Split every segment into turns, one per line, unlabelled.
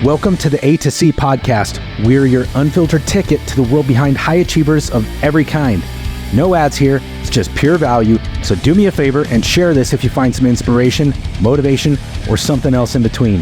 Welcome to the A2C podcast. We're your unfiltered ticket to the world behind high achievers of every kind. No ads here, it's just pure value. So do me a favor and share this if you find some inspiration, motivation, or something else in between.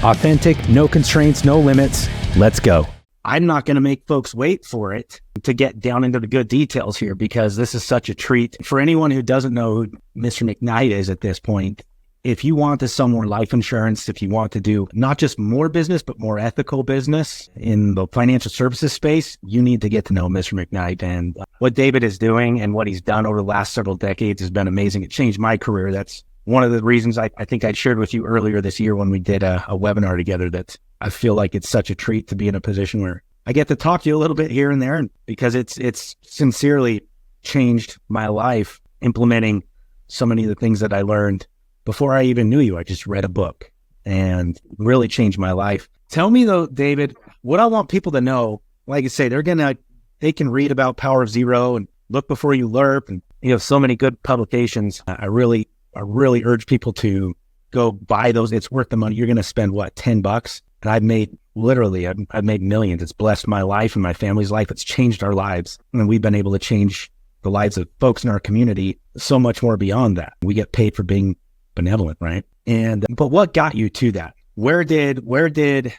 Authentic, no constraints, no limits. Let's go. I'm not going to make folks wait for it to get down into the good details here because this is such a treat. For anyone who doesn't know who Mr. McKnight is at this point, if you want to sell more life insurance, if you want to do not just more business, but more ethical business in the financial services space, you need to get to know Mr. McKnight. And what David is doing and what he's done over the last several decades has been amazing. It changed my career. That's one of the reasons I think I shared with you earlier this year when we did a webinar together, that I feel like it's such a treat to be in a position where I get to talk to you a little bit here and there, because it's sincerely changed my life, implementing so many of the things that I learned before I even knew you. I just read a book and really changed my life. Tell me though, David, what I want people to know, like I say, they can read about Power of Zero and Look Before You Lerp, and you have so many good publications. I really urge people to go buy those. It's worth the money. You're going to spend what, $10? And I've made millions. It's blessed my life and my family's life. It's changed our lives. And we've been able to change the lives of folks in our community so much more beyond that. We get paid for being benevolent, right? But what got you to that? Where did the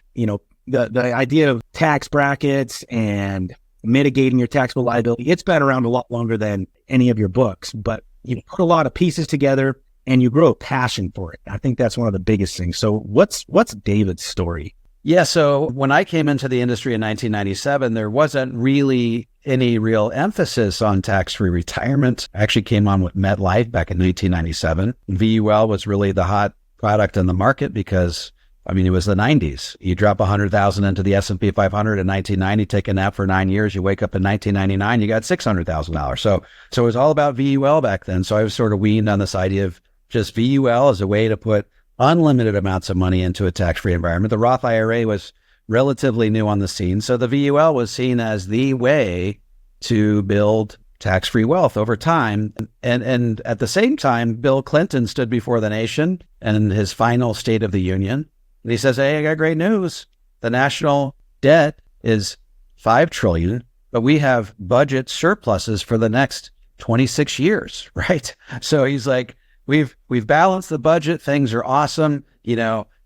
idea of tax brackets and mitigating your taxable liability, it's been around a lot longer than any of your books, but you put a lot of pieces together and you grow a passion for it. I think that's one of the biggest things. So what's David's story?
Yeah, so when I came into the industry in 1997, there wasn't really any real emphasis on tax-free retirement. I actually came on with McKnight back in 1997. VUL was really the hot product in the market because, it was the 90s. You drop $100,000 into the S&P 500 in 1990, take a nap for 9 years, you wake up in 1999, you got $600,000. So it was all about VUL back then. So I was sort of weaned on this idea of just VUL as a way to put unlimited amounts of money into a tax-free environment. The Roth IRA was relatively new on the scene. So the VUL was seen as the way to build tax-free wealth over time. And at the same time, Bill Clinton stood before the nation in his final State of the Union. And he says, hey, I got great news. The national debt is $5 trillion, but we have budget surpluses for the next 26 years, right? So he's like, we've balanced the budget. Things are awesome.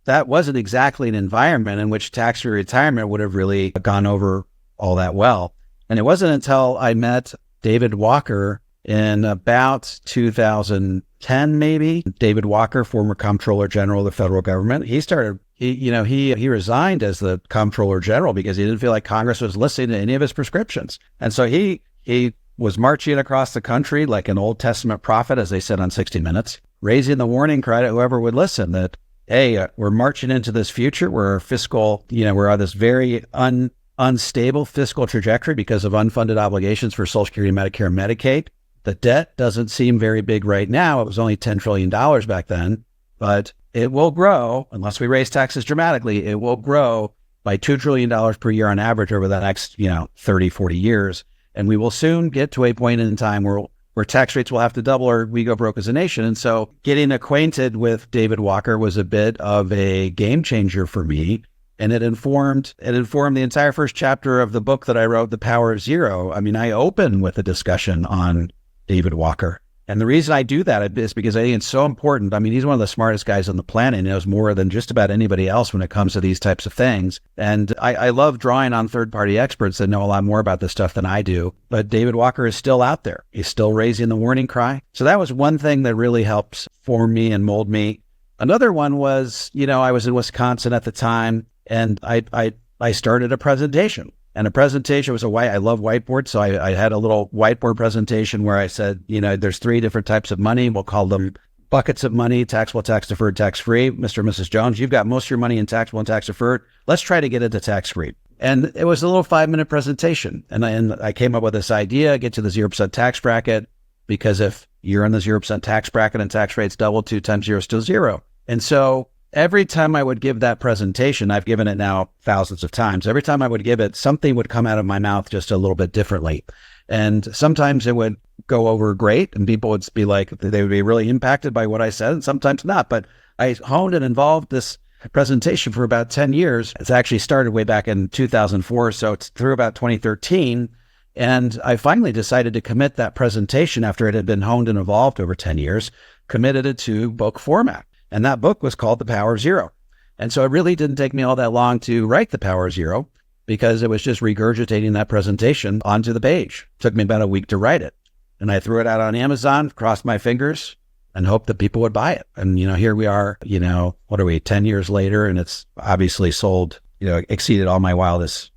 That wasn't exactly an environment in which tax-free retirement would have really gone over all that well. And it wasn't until I met David Walker in about 2010, maybe. David Walker, former Comptroller General of the federal government, he resigned as the Comptroller General because he didn't feel like Congress was listening to any of his prescriptions. And so he was marching across the country like an Old Testament prophet, as they said on 60 Minutes, raising the warning cry to whoever would listen that, hey, we're marching into this future where our fiscal, we're on this very unstable fiscal trajectory because of unfunded obligations for Social Security, Medicare, and Medicaid. The debt doesn't seem very big right now. It was only $10 trillion back then, but it will grow, unless we raise taxes dramatically, it will grow by $2 trillion per year on average over the next, 30, 40 years. And we will soon get to a point in time where tax rates will have to double or we go broke as a nation. And so getting acquainted with David Walker was a bit of a game changer for me. And it informed the entire first chapter of the book that I wrote, The Power of Zero. I open with a discussion on David Walker. And the reason I do that is because I think it's so important. He's one of the smartest guys on the planet. He knows more than just about anybody else when it comes to these types of things. And I love drawing on third-party experts that know a lot more about this stuff than I do. But David Walker is still out there. He's still raising the warning cry. So that was one thing that really helps form me and mold me. Another one was, I was in Wisconsin at the time, and I started a presentation. And a presentation was I love whiteboards. So I had a little whiteboard presentation where I said, there's 3 different types of money. We'll call them buckets of money: taxable, tax deferred, tax free. Mr. and Mrs. Jones, you've got most of your money in taxable and tax deferred. Let's try to get into tax free. And it was a little 5-minute presentation. And I came up with this idea, get to the 0% tax bracket, because if you're in the 0% tax bracket and tax rates double, 2 times 0 is still 0. And so every time I would give that presentation, I've given it now thousands of times. Every time I would give it, something would come out of my mouth just a little bit differently. And sometimes it would go over great and people would be like, they would be really impacted by what I said, and sometimes not. But I honed and involved this presentation for about 10 years. It's actually started way back in 2004, so it's through about 2013. And I finally decided to commit that presentation after it had been honed and evolved over 10 years, committed it to book format. And that book was called The Power of Zero. And so it really didn't take me all that long to write The Power of Zero because it was just regurgitating that presentation onto the page. It took me about a week to write it. And I threw it out on Amazon, crossed my fingers, and hoped that people would buy it. And, here we are, what are we, 10 years later, and it's obviously sold, exceeded all my wildest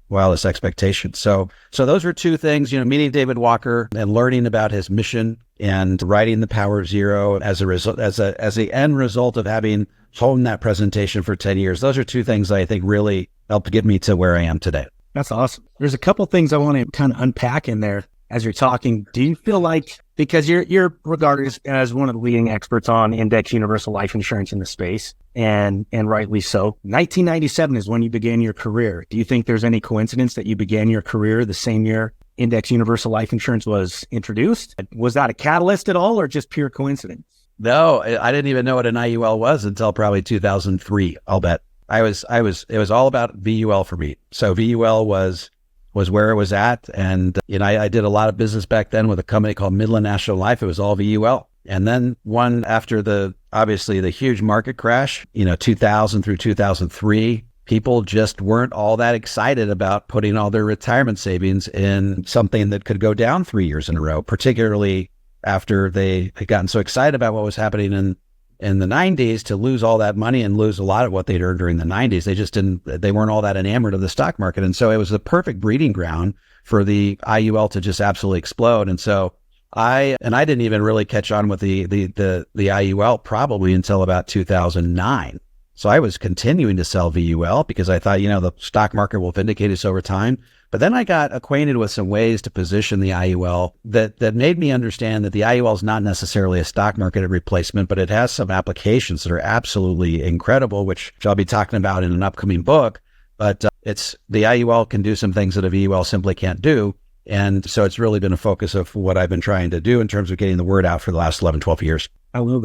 expectations. So those were two things, meeting David Walker and learning about his mission and writing The Power of Zero as a result, as the end result of having honed that presentation for 10 years. Those are two things that I think really helped get me to where I am today.
That's awesome. There's a couple things I want to kind of unpack in there as you're talking. Do you feel like, because you're regarded as one of the leading experts on index universal life insurance in the space, and rightly so, 1997 is when you began your career. Do you think there's any coincidence that you began your career the same year index universal life insurance was introduced? Was that a catalyst at all, or just pure coincidence?
No, I didn't even know what an IUL was until probably 2003. I'll bet. It was all about VUL for me. So VUL was where it was at. And, I did a lot of business back then with a company called Midland National Life. It was all VUL. And then after obviously the huge market crash, 2000 through 2003, people just weren't all that excited about putting all their retirement savings in something that could go down 3 years in a row, particularly after they had gotten so excited about what was happening in the 90s to lose all that money and lose a lot of what they'd earned during the 90s. They weren't all that enamored of the stock market. And so it was the perfect breeding ground for the IUL to just absolutely explode. And so I didn't even really catch on with the IUL probably until about 2009. So I was continuing to sell VUL because I thought, the stock market will vindicate us over time. But then I got acquainted with some ways to position the IUL that made me understand that the IUL is not necessarily a stock market replacement, but it has some applications that are absolutely incredible, which I'll be talking about in an upcoming book. But the IUL can do some things that a VUL simply can't do. And so it's really been a focus of what I've been trying to do in terms of getting the word out for the last 11, 12 years.
I love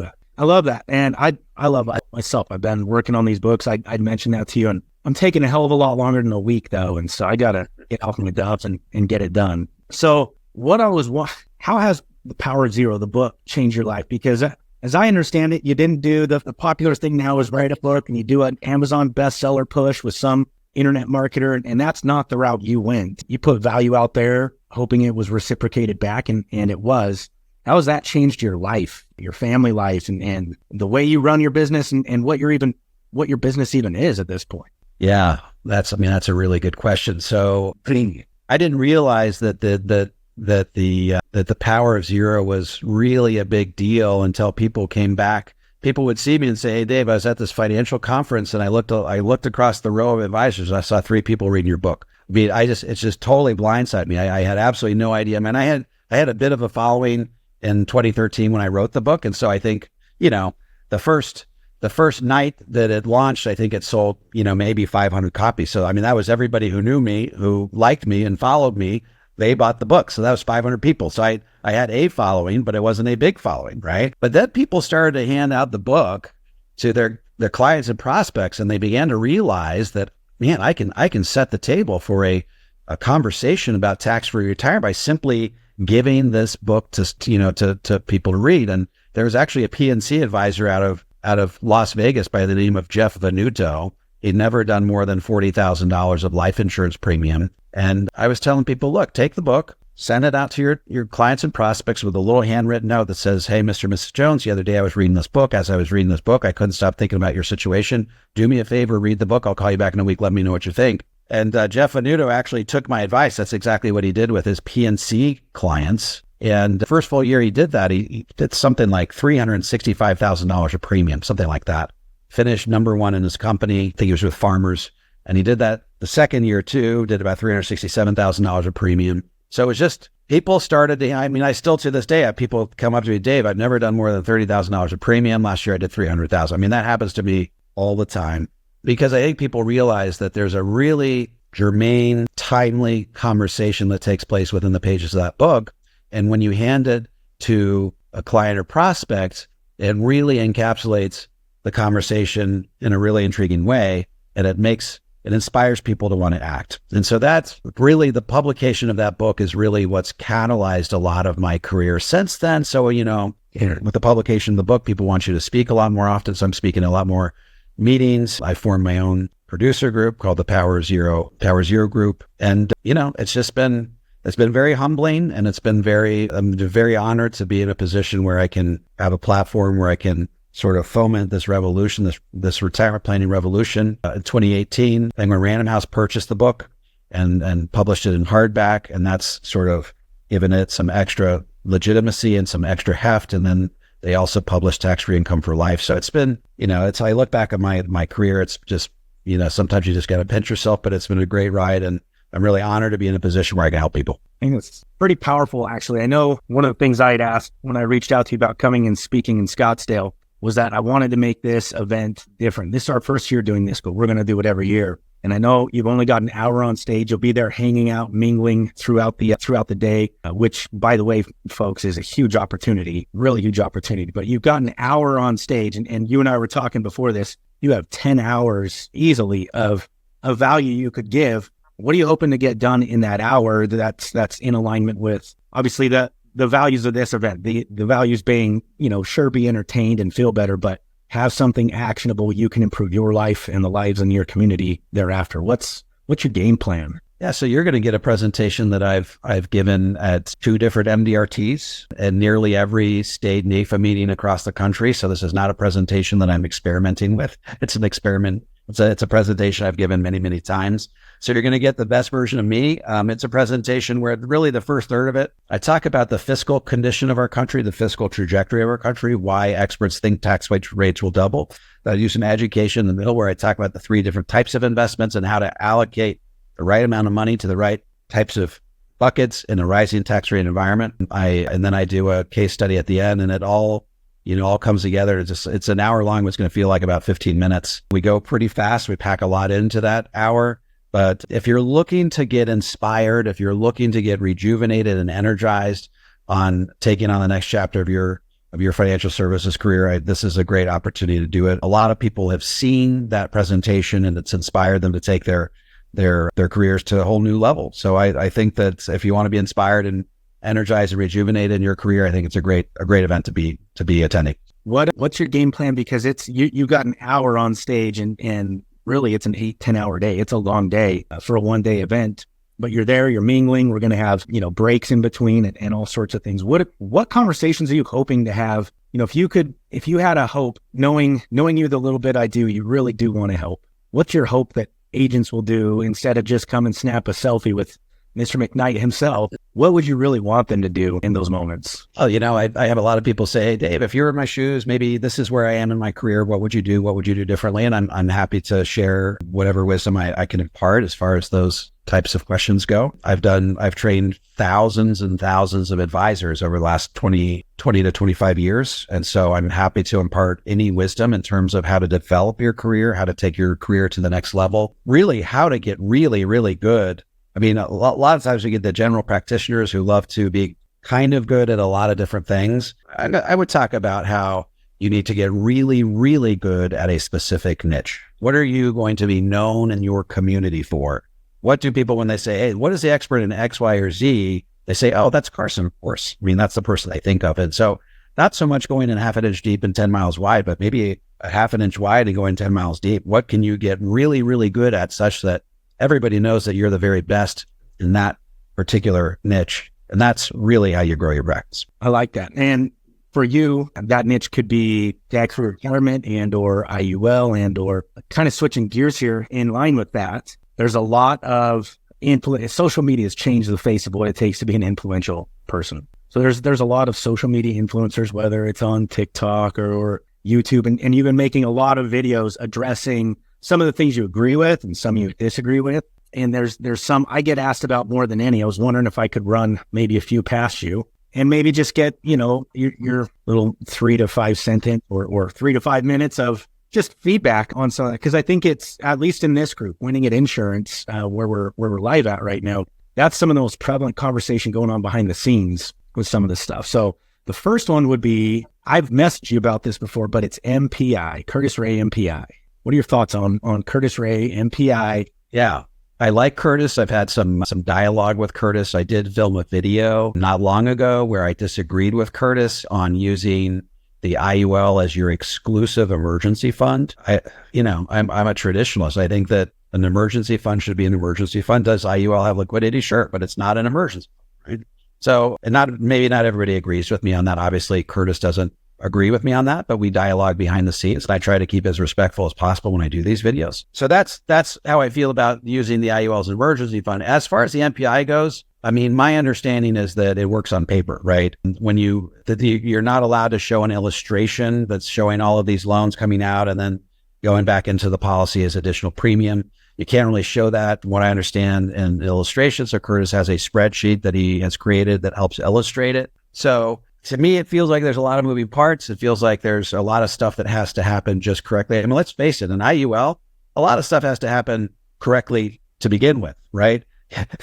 that. And I love it myself. I've been working on these books. I'd mentioned that to you, and I'm taking a hell of a lot longer than a week though. And so I got to get off my duffs and get it done. So how has The Power of Zero, the book, changed your life? Because as I understand it, you didn't do the popular thing now is write a book and you do an Amazon bestseller push with some internet marketer. And that's not the route you went. You put value out there, hoping it was reciprocated back. And it was. How has that changed your life, your family life, and the way you run your business and what your business even is at this point?
Yeah, that's a really good question. So I didn't realize that the Power of Zero was really a big deal until people came back. People would see me and say, "Hey, Dave, I was at this financial conference and I looked across the row of advisors and I saw 3 people reading your book." I mean, it's just totally blindsided me. I had absolutely no idea. I mean, I had a bit of a following in 2013 when I wrote the book. And so I think, the first night that it launched, I think it sold, maybe 500 copies. So, I mean, that was everybody who knew me, who liked me and followed me. They bought the book. So that was 500 people. So I had a following, but it wasn't a big following, right? But then people started to hand out the book to their clients and prospects. And they began to realize that, man, I can set the table for a conversation about tax-free retirement by simply giving this book to people to read. And there was actually a PNC advisor out of Las Vegas by the name of Jeff Venuto. He'd never done more than $40,000 of life insurance premium. And I was telling people, look, take the book, send it out to your clients and prospects with a little handwritten note that says, "Hey, Mr. and Mrs. Jones, the other day I was reading this book. As I was reading this book, I couldn't stop thinking about your situation. Do me a favor, read the book. I'll call you back in a week. Let me know what you think." And Jeff Venuto actually took my advice. That's exactly what he did with his PNC clients. And the first full year he did that, he did something like $365,000 of premium, something like that. Finished number 1 in his company. I think he was with Farmers. And he did that the second year too, did about $367,000 of premium. So it was just, people started to, I still to this day have people come up to me, "Dave, I've never done more than $30,000 of premium. Last year I did $300,000. That happens to me all the time. Because I think people realize that there's a really germane, timely conversation that takes place within the pages of that book. And when you hand it to a client or prospect, it really encapsulates the conversation in a really intriguing way, and it inspires people to want to act. And so that's really the publication of that book is really what's catalyzed a lot of my career since then. So, with the publication of the book, people want you to speak a lot more often. So I'm speaking at a lot more meetings. I formed my own producer group called the Power Zero Group. And, it's been very humbling, and I'm very honored to be in a position where I can have a platform where I can sort of foment this revolution, this retirement planning revolution. In 2018, Penguin Random House purchased the book and published it in hardback, and that's sort of given it some extra legitimacy and some extra heft. And then they also published Tax-Free Income for Life. So it's been, I look back at my career, it's just, sometimes you just got to pinch yourself, but it's been a great ride, and I'm really honored to be in a position where I can help people.
I think it's pretty powerful, actually. I know one of the things I had asked when I reached out to you about coming and speaking in Scottsdale was that I wanted to make this event different. This is our first year doing this, but we're going to do it every year. And I know you've only got an hour on stage. You'll be there hanging out, mingling throughout the day, which, by the way, folks, is a huge opportunity, really huge opportunity. But you've got an hour on stage, and you and I were talking before this. You have 10 hours easily of value you could give. What are you hoping to get done in that hour that's in alignment with, obviously, the values of this event? The values being, sure, be entertained and feel better, but have something actionable you can improve your life and the lives in your community thereafter. What's your game plan?
Yeah, so you're going to get a presentation that I've given at 2 different MDRTs and nearly every state NAIFA meeting across the country. So this is not a presentation that I'm experimenting with. It's an experiment. It's a presentation I've given many, many times. So you're going to get the best version of me. It's a presentation where really the first third of it, I talk about the fiscal condition of our country, the fiscal trajectory of our country, why experts think tax rates will double. I use some education in the middle where I talk about the 3 different types of investments and how to allocate the right amount of money to the right types of buckets in a rising tax rate environment. And then I do a case study at the end, and it all comes together. It's an hour long. It's going to feel like about 15 minutes. We go pretty fast. We pack a lot into that hour. But if you're looking to get inspired, if you're looking to get rejuvenated and energized on taking on the next chapter of your financial services career, this is a great opportunity to do it. A lot of people have seen that presentation, and it's inspired them to take their careers to a whole new level. So I think that if you want to be inspired and energized and rejuvenated in your career, I think it's a great event to be attending.
What's your game plan? Because you got an hour on stage, and really it's an 8-10 hour day. It's a long day for a 1-day event, but you're there, you're mingling. We're going to have, breaks in between and all sorts of things. What conversations are you hoping to have? If you had a hope, knowing you the little bit I do, you really do want to help. What's your hope that agents will do instead of just come and snap a selfie with Mr. McKnight himself? What would you really want them to do in those moments?
Oh, I have a lot of people say, hey, Dave, if you were in my shoes, maybe this is where I am in my career. What would you do? What would you do differently? And I'm happy to share whatever wisdom I can impart as far as those types of questions go. I've trained thousands and thousands of advisors over the last 20 to 25 years. And so I'm happy to impart any wisdom in terms of how to develop your career, how to take your career to the next level, really how to get really, really good. I mean, a lot of times we get the general practitioners who love to be kind of good at a lot of different things. I would talk about how you need to get really, really good at a specific niche. What are you going to be known in your community for? What do people, when they say, hey, what is the expert in X, Y, or Z? They say, oh, that's Carson, of course. I mean, that's the person they think of. And so not so much going in half an inch deep and 10 miles wide, but maybe a half an inch wide and going 10 miles deep. What can you get really, really good at such that everybody knows that you're the very best in that particular niche? And that's really how you grow your practice.
I like that. And for you, that niche could be tax-free retirement and or IUL and or kind of switching gears here in line with that. There's a lot of social media has changed the face of what it takes to be an influential person. So there's a lot of social media influencers, whether it's on TikTok or YouTube, and you've been making a lot of videos addressing some of the things you agree with and some you disagree with. And there's some I get asked about more than any. I was wondering if I could run maybe a few past you and maybe just get, your little 3 to 5 sentence or 3 to 5 minutes of just feedback on some of that. Because I think it's, at least in this group, Winning at Insurance, where we're live at right now, that's some of the most prevalent conversation going on behind the scenes with some of this stuff. So The first one would be, I've messaged you about this before, but it's MPI, Curtis Ray MPI. What are your thoughts on Curtis Ray MPI?
Yeah, I like Curtis. I've had some dialogue with Curtis. I did film a video not long ago where I disagreed with Curtis on using the IUL as your exclusive emergency fund. I'm a traditionalist. I think that an emergency fund should be an emergency fund. Does IUL have liquidity? Sure, but it's not an emergency fund, right? So, and maybe not everybody agrees with me on that. Obviously, Curtis doesn't agree with me on that, but we dialogue behind the scenes, and I try to keep as respectful as possible when I do these videos. So that's how I feel about using the IUL as an emergency fund. As far as the MPI goes, I mean, my understanding is that it works on paper, right? When you're not allowed to show an illustration that's showing all of these loans coming out and then going back into the policy as additional premium. You can't really show that, from what I understand, in illustrations. So Curtis has a spreadsheet that he has created that helps illustrate it. So to me, it feels like there's a lot of moving parts. It feels like there's a lot of stuff that has to happen just correctly. I mean, let's face it, in IUL, a lot of stuff has to happen correctly to begin with, right?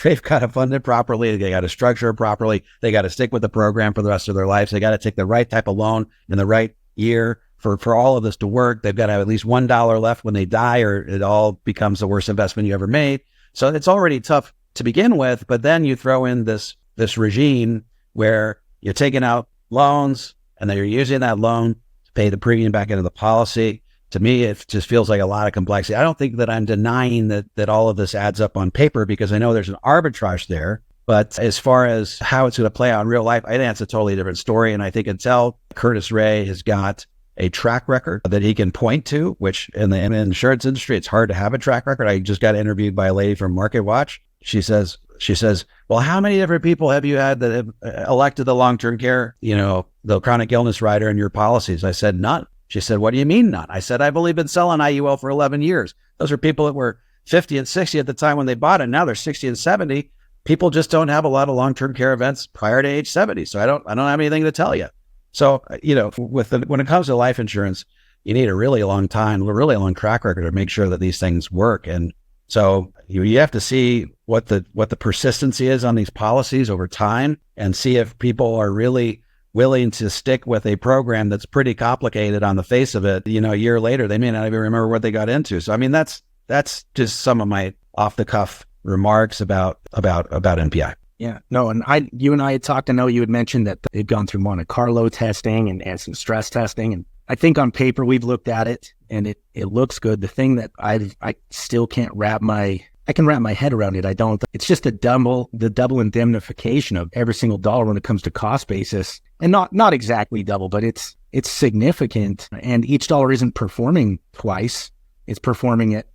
They've got to fund it properly. They got to structure it properly. They got to stick with the program for the rest of their lives. They got to take the right type of loan in the right year for all of this to work. They've got to have at least $1 left when they die, or it all becomes the worst investment you ever made. So it's already tough to begin with, but then you throw in this regime where you're taking out loans and then you're using that loan to pay the premium back into the policy. To me, it just feels like a lot of complexity. I don't think that I'm denying that all of this adds up on paper, because I know there's an arbitrage there. But as far as how it's going to play out in real life, I think that's a totally different story. And I think until Curtis Ray has got a track record that he can point to, which in the insurance industry, it's hard to have a track record. I just got interviewed by a lady from Market Watch. She says, well, how many different people have you had that have elected the long-term care, the chronic illness rider in your policies? I said, none. She said, what do you mean none? I said, I've only been selling IUL for 11 years. Those are people that were 50 and 60 at the time when they bought it. Now they're 60 and 70. People just don't have a lot of long-term care events prior to age 70. So I don't have anything to tell you. So, when it comes to life insurance, you need a really long track record to make sure that these things work. And so you have to see what the persistency is on these policies over time, and see if people are really willing to stick with a program that's pretty complicated on the face of it. A year later, they may not even remember what they got into. So, I mean, that's just some of my off the cuff remarks about MPI.
Yeah, no, and you and I had talked. I know you had mentioned that they've gone through Monte Carlo testing and some stress testing, and I think on paper we've looked at it and it looks good. The thing that I still can't wrap my head around it. It's just the double indemnification of every single dollar when it comes to cost basis, and not exactly double, but it's significant. And each dollar isn't performing twice; it's performing at,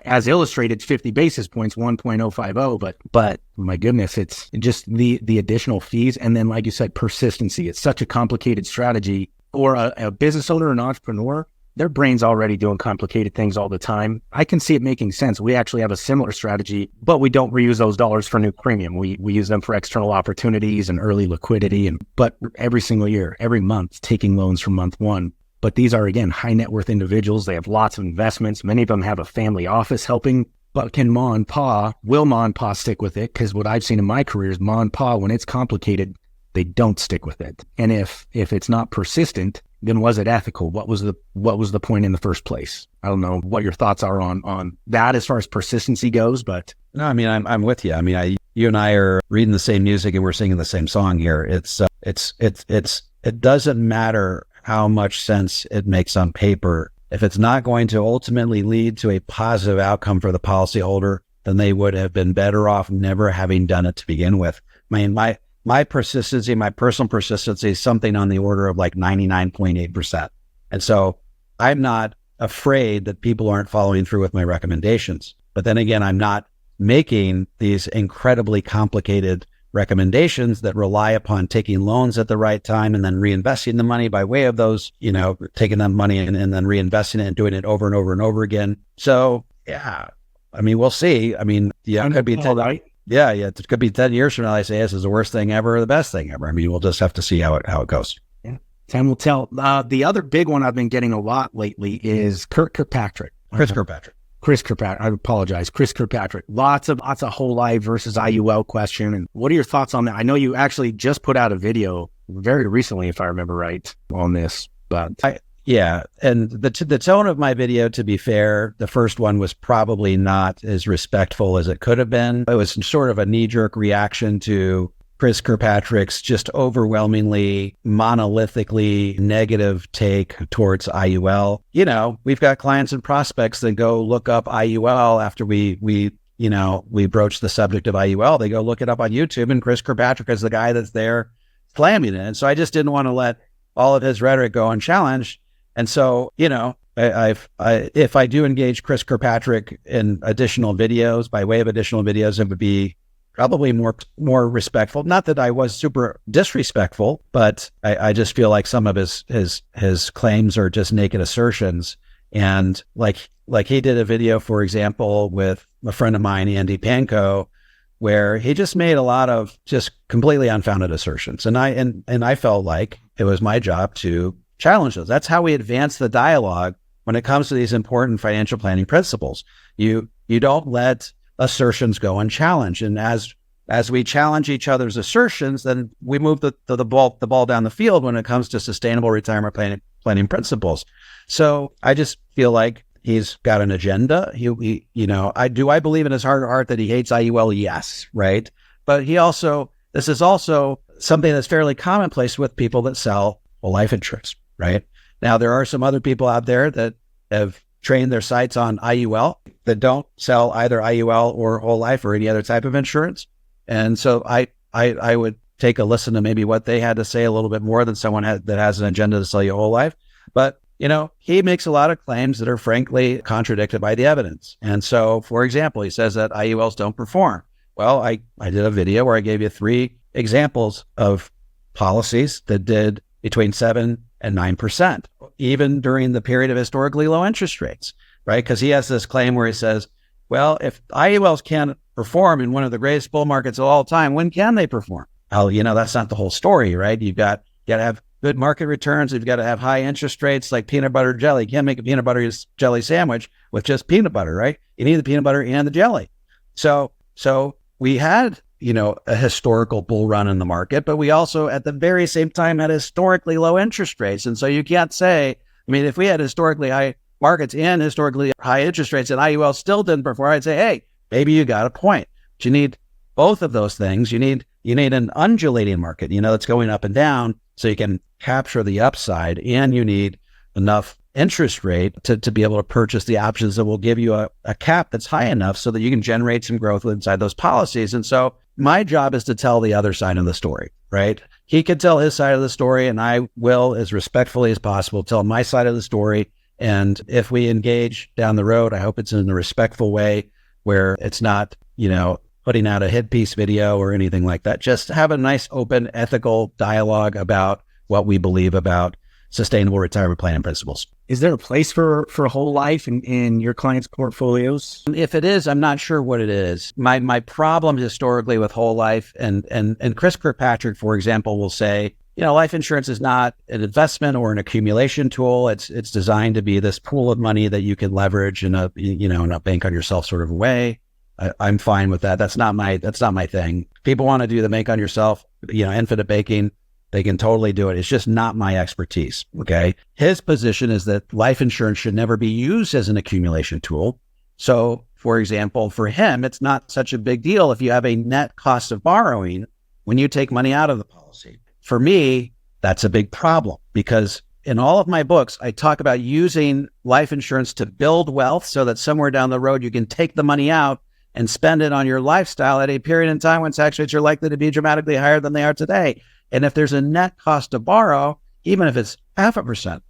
as illustrated, 50 basis points, 1.050. But my goodness, it's just the additional fees. And then, like you said, persistency. It's such a complicated strategy. Or a business owner, an entrepreneur, their brain's already doing complicated things all the time. I can see it making sense. We actually have a similar strategy, but we don't reuse those dollars for new premium. We use them for external opportunities and early liquidity. But every single year, every month, taking loans from month one. But these are, again, high net worth individuals. They have lots of investments. Many of them have a family office helping. But will Ma and Pa stick with it? Because what I've seen in my career is Ma and Pa, when it's complicated, they don't stick with it. And if it's not persistent, then was it ethical? What was the point in the first place? I don't know what your thoughts are on that as far as persistency goes, but
no, I mean, I'm with you. I mean, you and I are reading the same music and we're singing the same song here. It doesn't matter how much sense it makes on paper. If it's not going to ultimately lead to a positive outcome for the policyholder, then they would have been better off never having done it to begin with. I mean, my persistency, my personal persistency is something on the order of like 99.8%. And so I'm not afraid that people aren't following through with my recommendations. But then again, I'm not making these incredibly complicated recommendations that rely upon taking loans at the right time and then reinvesting the money by way of those, taking that money and then reinvesting it and doing it over and over and over again. So yeah, I mean, we'll see. I mean, yeah, it could be 10, it could be 10 years from now. I say this is the worst thing ever or the best thing ever. I mean, we'll just have to see how it goes.
Yeah, time will tell. The other big one I've been getting a lot lately is Chris Kirkpatrick. I apologize. Chris Kirkpatrick. Lots of whole life versus IUL question. And what are your thoughts on that? I know you actually just put out a video very recently, if I remember right, on this. But
yeah. And the tone of my video, to be fair, the first one was probably not as respectful as it could have been. It was sort of a knee-jerk reaction to Chris Kirkpatrick's just overwhelmingly, monolithically negative take towards IUL. You know, we've got clients and prospects that go look up IUL after we broach the subject of IUL. They go look it up on YouTube, and Chris Kirkpatrick is the guy that's there slamming it. And so I just didn't want to let all of his rhetoric go unchallenged. And so, you know, if I do engage Chris Kirkpatrick in additional videos, by way of additional videos, it would be probably more respectful. Not that I was super disrespectful, but I just feel like some of his claims are just naked assertions. And like he did a video, for example, with a friend of mine, Andy Panko, where he just made a lot of just completely unfounded assertions. And I felt like it was my job to challenge those. That's how we advance the dialogue when it comes to these important financial planning principles. You don't let assertions go unchallenged. And as we challenge each other's assertions, then we move the ball down the field when it comes to sustainable retirement planning principles. So I just feel like he's got an agenda. I believe in his heart of heart that he hates IUL. Yes. Right. But this is also something that's fairly commonplace with people that sell whole life insurance. Right. Now, there are some other people out there that have trained their sights on IUL that don't sell either IUL or whole life or any other type of insurance. And so I would take a listen to maybe what they had to say a little bit more than someone that has an agenda to sell you whole life. But, you know, he makes a lot of claims that are frankly contradicted by the evidence. And so, for example, he says that IULs don't perform. Well, I did a video where I gave you 3 examples of policies that did between 7 and 9%, even during the period of historically low interest rates, right? Because he has this claim where he says, well, if IULs can't perform in one of the greatest bull markets of all time, when can they perform? Well, you know, that's not the whole story, right? You got to have good market returns. You've got to have high interest rates like peanut butter jelly. You can't make a peanut butter jelly sandwich with just peanut butter, right? You need the peanut butter and the jelly. So we had, you know, a historical bull run in the market, but we also at the very same time had historically low interest rates. And so you can't say, I mean, if we had historically high markets and historically high interest rates and IUL still didn't perform, I'd say, hey, maybe you got a point. But you need both of those things. You need an undulating market, you know, that's going up and down so you can capture the upside, and you need enough interest rate to be able to purchase the options that will give you a cap that's high enough so that you can generate some growth inside those policies. And so my job is to tell the other side of the story, right? He can tell his side of the story, and I will, as respectfully as possible, tell my side of the story. And if we engage down the road, I hope it's in a respectful way where it's not, you know, putting out a hit piece video or anything like that. Just have a nice, open, ethical dialogue about what we believe about sustainable retirement planning principles.
Is there a place for whole life in your clients' portfolios?
If it is, I'm not sure what it is. My problem historically with whole life, and Chris Kirkpatrick, for example, will say, you know, life insurance is not an investment or an accumulation tool. It's designed to be this pool of money that you can leverage in a bank on yourself sort of a way. I'm fine with that. That's not my thing. People want to do the bank on yourself, you know, infinite banking. They can totally do it. It's just not my expertise. Okay. His position is that life insurance should never be used as an accumulation tool. So, for example, for him, it's not such a big deal if you have a net cost of borrowing when you take money out of the policy. For me, that's a big problem because in all of my books, I talk about using life insurance to build wealth so that somewhere down the road, you can take the money out and spend it on your lifestyle at a period in time when tax rates are likely to be dramatically higher than they are today. And if there's a net cost to borrow, even if it's 0.5%,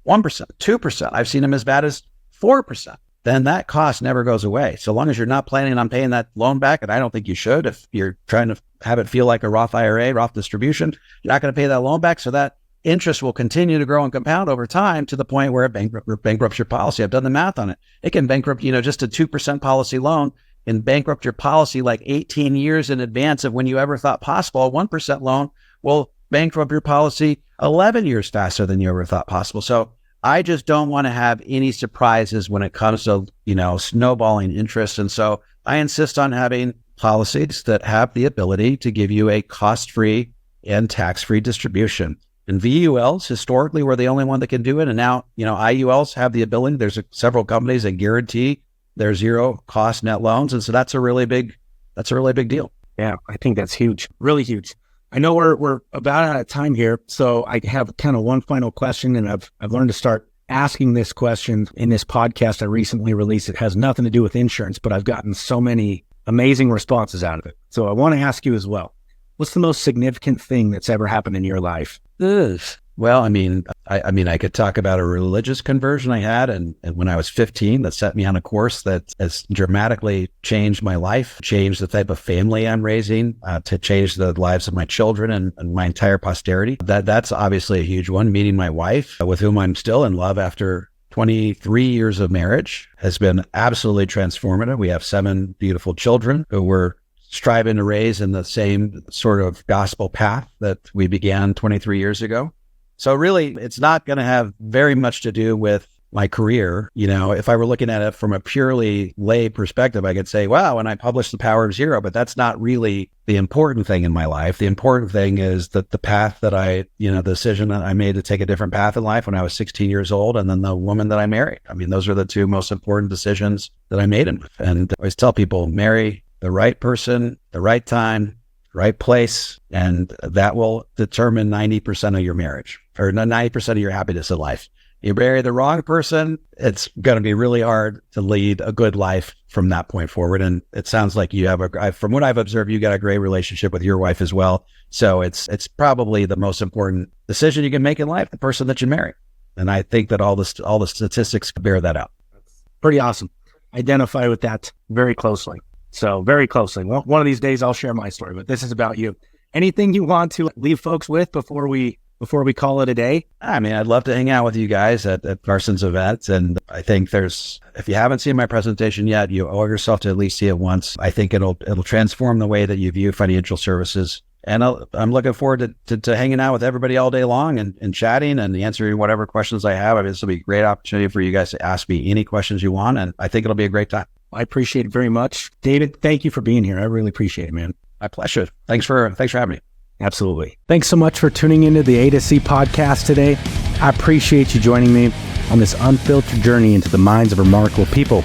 1%, 2%, I've seen them as bad as 4%, then that cost never goes away. So long as you're not planning on paying that loan back, and I don't think you should, if you're trying to have it feel like a Roth IRA, Roth distribution, you're not going to pay that loan back. So that interest will continue to grow and compound over time to the point where it bankrupts your policy. I've done the math on it. It can bankrupt, you know, just a 2% policy loan and bankrupt your policy like 18 years in advance of when you ever thought possible. A 1% loan will bankrupt your policy 11 years faster than you ever thought possible. So I just don't want to have any surprises when it comes to, you know, snowballing interest. And so I insist on having policies that have the ability to give you a cost-free and tax-free distribution. And VULs historically were the only one that can do it. And now, IULs have the ability. There's several companies that guarantee their zero cost net loans. And so that's a really big deal.
Yeah, I think that's huge, really huge. I know we're about out of time here, so I have kind of one final question, and I've learned to start asking this question in this podcast I recently released. It has nothing to do with insurance, but I've gotten so many amazing responses out of it. So I want to ask you as well, what's the most significant thing that's ever happened in your life?
Well, I could talk about a religious conversion I had, and when I was 15, that set me on a course that has dramatically changed my life, changed the type of family I'm raising, to change the lives of my children and my entire posterity. That's obviously a huge one. Meeting my wife, with whom I'm still in love after 23 years of marriage, has been absolutely transformative. We have 7 beautiful children who we're striving to raise in the same sort of gospel path that we began 23 years ago. So really, it's not going to have very much to do with my career. If I were looking at it from a purely lay perspective, I could say, wow, when I published The Power of Zero, but that's not really the important thing in my life. The important thing is that the path that the decision that I made to take a different path in life when I was 16 years old, and then the woman that I married. Those are the 2 most important decisions that I made in life. And I always tell people, marry the right person, the right time, right place, and that will determine 90% of your marriage, or 90% of your happiness in life. You marry the wrong person, it's going to be really hard to lead a good life from that point forward. And it sounds like you have from what I've observed, you got a great relationship with your wife as well. So it's probably the most important decision you can make in life, the person that you marry. And I think that all the statistics bear that out.
Pretty awesome. Identify with that very closely. So very closely. Well, one of these days I'll share my story, but this is about you. Anything you want to leave folks with before we call it a day?
I'd love to hang out with you guys at Carson's event. And I think if you haven't seen my presentation yet, you owe yourself to at least see it once. I think it'll transform the way that you view financial services. And I'm looking forward to hanging out with everybody all day long and chatting and answering whatever questions I have. This will be a great opportunity for you guys to ask me any questions you want. And I think it'll be a great time.
I appreciate it very much. David, thank you for being here. I really appreciate it, man.
My pleasure. Thanks for having me.
Absolutely. Thanks so much for tuning into the A2C podcast today. I appreciate you joining me on this unfiltered journey into the minds of remarkable people.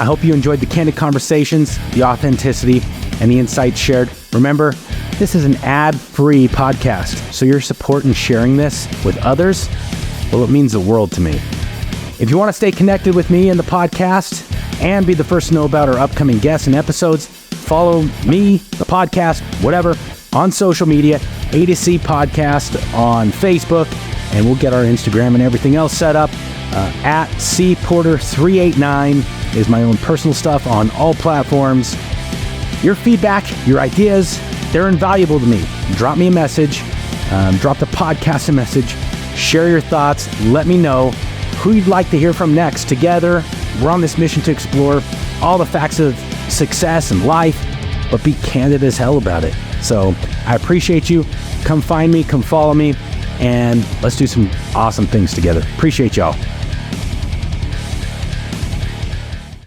I hope you enjoyed the candid conversations, the authenticity, and the insights shared. Remember, this is an ad-free podcast, so your support in sharing this with others, well, it means the world to me. If you want to stay connected with me and the podcast and be the first to know about our upcoming guests and episodes, follow me, the podcast, whatever, on social media, A2C Podcast on Facebook, and we'll get our Instagram and everything else set up. At cporter389 is my own personal stuff on all platforms. Your feedback, your ideas, they're invaluable to me. Drop me a message, drop the podcast a message, share your thoughts, let me know who you'd like to hear from next. Together, we're on this mission to explore all the facts of success and life, but be candid as hell about it. So I appreciate you. Come find me, come follow me, and let's do some awesome things together. Appreciate y'all.